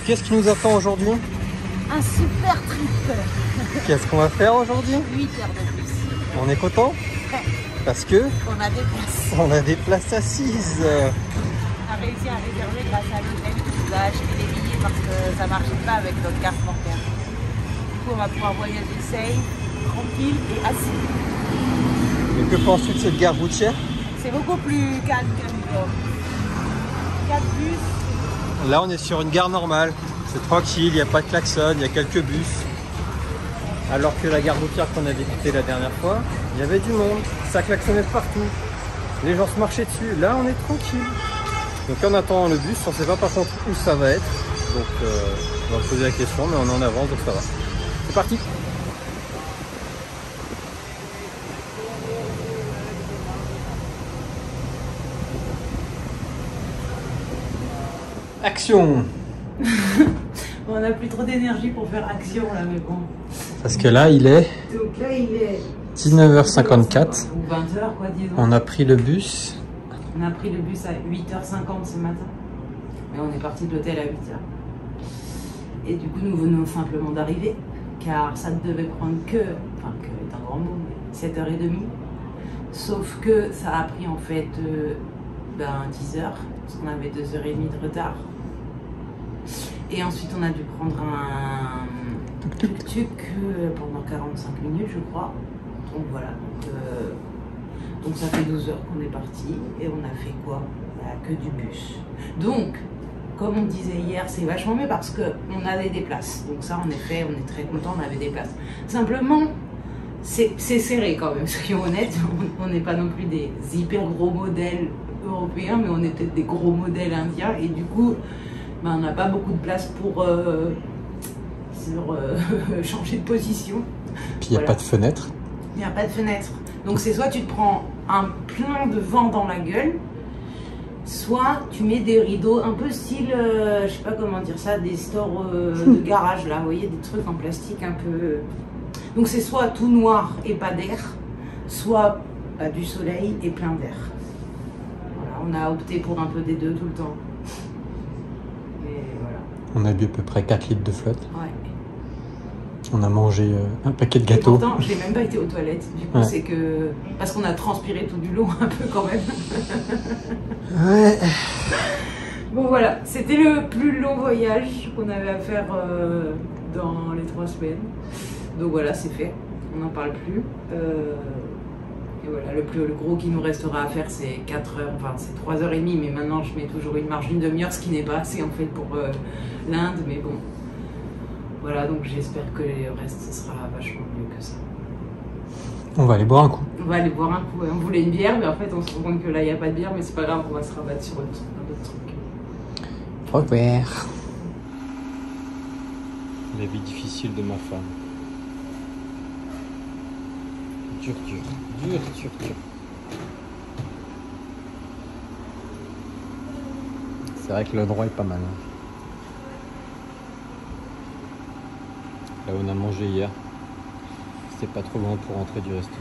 qu'est-ce qui nous attend aujourd'hui? Un super trip. Qu'est-ce qu'on va faire aujourd'hui? 8 heures de bus. On est content? Ouais. Parce que On a des places. on a des places assises. On a réussi à réserver grâce à l'hôtel qui nous a acheté des billets parce que ça ne marchait pas avec notre carte bancaire. Du coup, on va pouvoir voyager safe, tranquille et assis. Et que penses-tu de cette gare routière? C'est beaucoup plus calme qu'à New York. 4 bus. Là, on est sur une gare normale. C'est tranquille, il n'y a pas de klaxon, il y a quelques bus. Alors que la gare routière qu'on avait quittée la dernière fois, il y avait du monde. Ça klaxonnait de partout. Les gens se marchaient dessus. Là, on est tranquille. Donc en attendant le bus, on ne sait pas par contre où ça va être. Donc on va se poser la question, mais on est en avance, donc ça va. C'est parti! Action! On n'a plus trop d'énergie pour faire action là, mais bon. Parce que là, il est Donc là, il est 19h54. ou 20h, quoi, disons. On a pris le bus. On a pris le bus à 8h50 ce matin. Mais on est parti de l'hôtel à 8h. Et du coup, nous venons simplement d'arriver. Car ça ne devait prendre que, enfin, que est un grand mot, mais 7h30. Sauf que ça a pris en fait 10h. Parce qu'on avait 2h30 de retard. Et ensuite, on a dû prendre un tuk-tuk pendant 45 minutes, je crois. Donc voilà. Donc ça fait 12 heures qu'on est parti. Et on a fait quoi? Que du bus. Donc, comme on disait hier, c'est vachement mieux parce qu'on avait des places. Donc ça, en effet, on est très content, on avait des places. Simplement, c'est serré quand même, soyons honnêtes. On n'est pas non plus des hyper gros modèles européens, mais on est peut-être des gros modèles indiens. Et du coup, on n'a pas beaucoup de place pour changer de position. Puis il n'y a pas de fenêtre. Il n'y a pas de fenêtre. Donc c'est soit tu te prends un plein de vent dans la gueule, soit tu mets des rideaux un peu style, je sais pas comment dire ça, des stores de garage là, vous voyez, des trucs en plastique un peu... Donc c'est soit tout noir et pas d'air, soit du soleil et plein d'air. Voilà, on a opté pour un peu des deux tout le temps. Et voilà. On a bu à peu près 4 litres de flotte. Ouais. On a mangé un paquet de gâteaux. Et pourtant, je n'ai même pas été aux toilettes. Du coup, c'est que... Parce qu'on a transpiré tout du long un peu quand même. Ouais. Bon voilà, c'était le plus long voyage qu'on avait à faire dans les 3 semaines. Donc voilà, c'est fait. On n'en parle plus. Et voilà, le gros qui nous restera à faire, c'est 4 heures, enfin c'est 3h30, mais maintenant je mets toujours une marge d'une demi-heure, ce qui n'est pas assez en fait pour l'Inde, mais bon. Voilà, donc j'espère que le reste ce sera vachement mieux que ça. On va aller boire un coup. On va aller boire un coup. On voulait une bière, mais en fait on se rend compte que là il n'y a pas de bière, mais c'est pas grave, on va se rabattre sur un autre truc. Au revoir. La vie difficile de ma femme. Dur. C'est vrai que l'endroit est pas mal. Là où on a mangé hier, c'était pas trop loin pour rentrer du resto.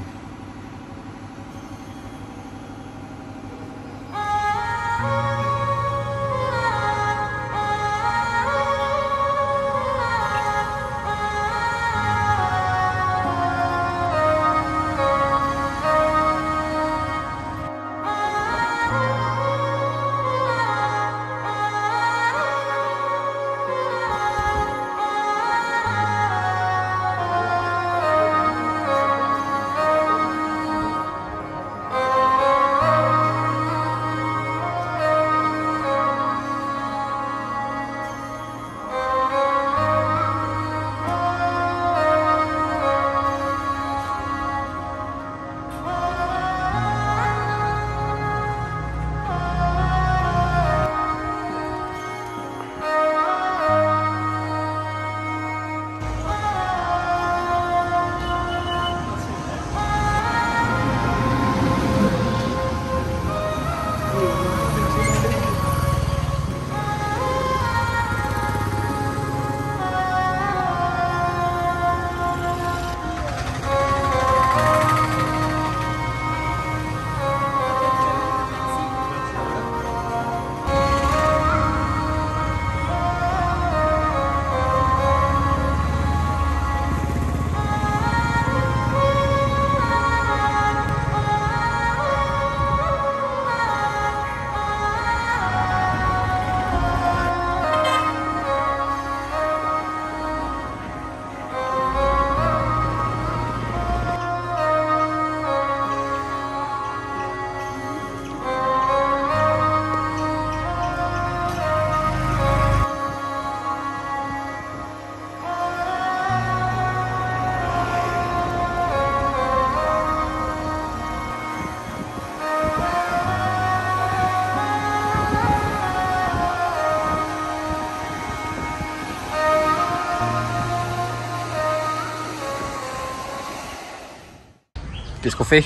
Qu'est-ce qu'on fait?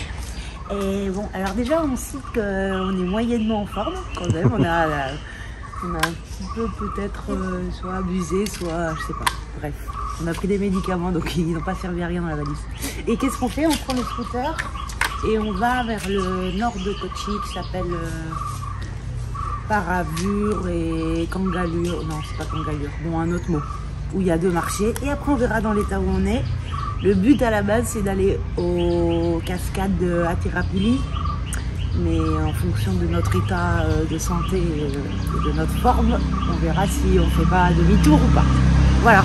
Et bon, alors déjà, on sait qu'on est moyennement en forme quand même. On a un petit peu peut-être soit abusé, soit je sais pas. Bref, on a pris des médicaments donc ils n'ont pas servi à rien dans la valise. Et qu'est-ce qu'on fait? On prend le scooter et on va vers le nord de Kochi qui s'appelle Paravur et Kangalur. Non, c'est pas Kangalur. Bon, un autre mot. Où il y a 2 marchés. Et après, on verra dans l'état où on est. Le but à la base, c'est d'aller aux cascades de Atirapilli. Mais en fonction de notre état de santé et de notre forme, on verra si on fait pas demi-tour ou pas. Voilà.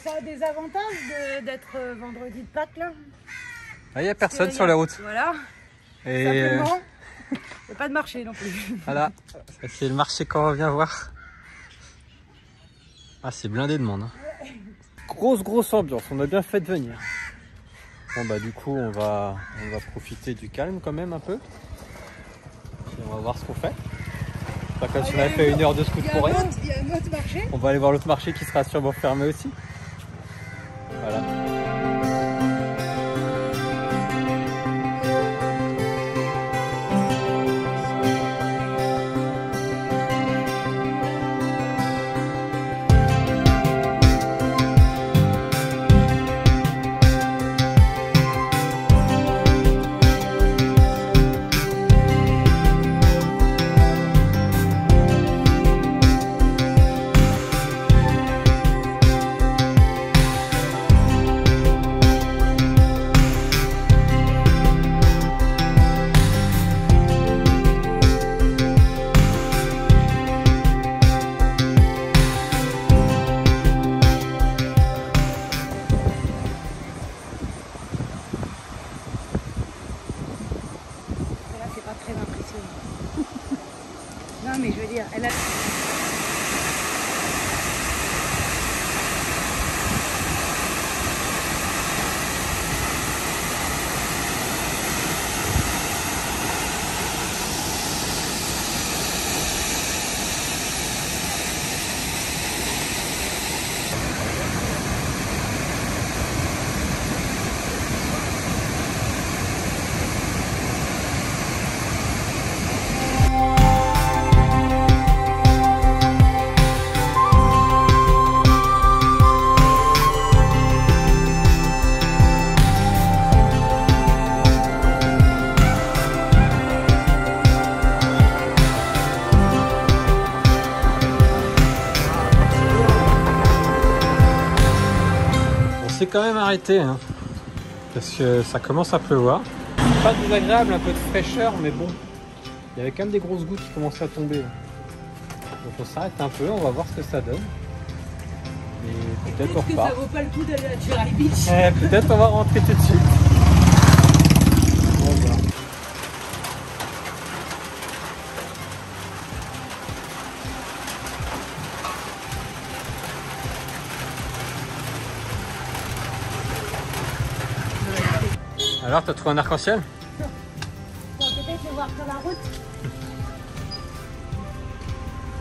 Ça a des avantages d'être vendredi de Pâques là. Ah, il n'y a personne sur la route. Voilà. Et simplement, il n'y a pas de marché non plus. voilà, c'est le marché qu'on revient voir. Ah, c'est blindé de monde. Hein. Grosse ambiance, on a bien fait de venir. Bon bah du coup on va profiter du calme quand même un peu. Et on va voir ce qu'on fait. Pas comme si on avait fait 1 heure de scoot pour rien. Il y a un autre marché. On va aller voir l'autre marché qui sera sûrement fermé aussi. Voilà. Très impressionnant. Non mais je veux dire, elle a... Quand même arrêté hein, parce que ça commence à pleuvoir. Pas désagréable, un peu de fraîcheur, mais bon, il y avait quand même des grosses gouttes qui commençaient à tomber. Donc on s'arrête un peu, on va voir ce que ça donne. Et peut-être on repart. Ça vaut pas le coup d'aller à Cherry Beach. Peut-être on va rentrer tout de suite. On va voir. Alors, t'as trouvé un arc-en-ciel? Bon, peut-être le voir sur la route.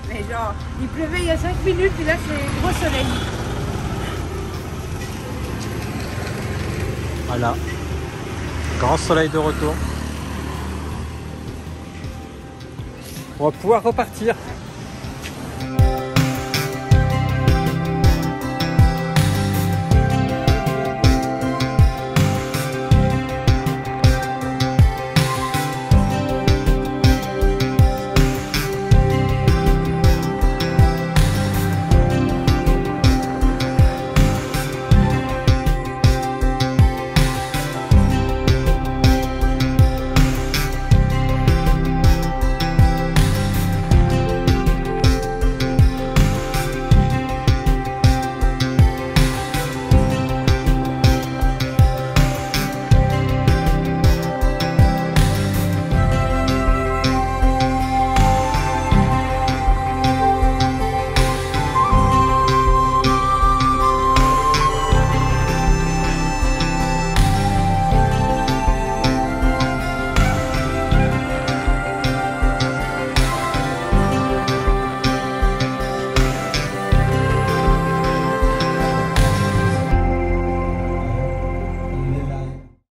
Mais genre, il pleuvait il y a 5 minutes et là c'est gros soleil. Voilà. Grand soleil de retour. On va pouvoir repartir.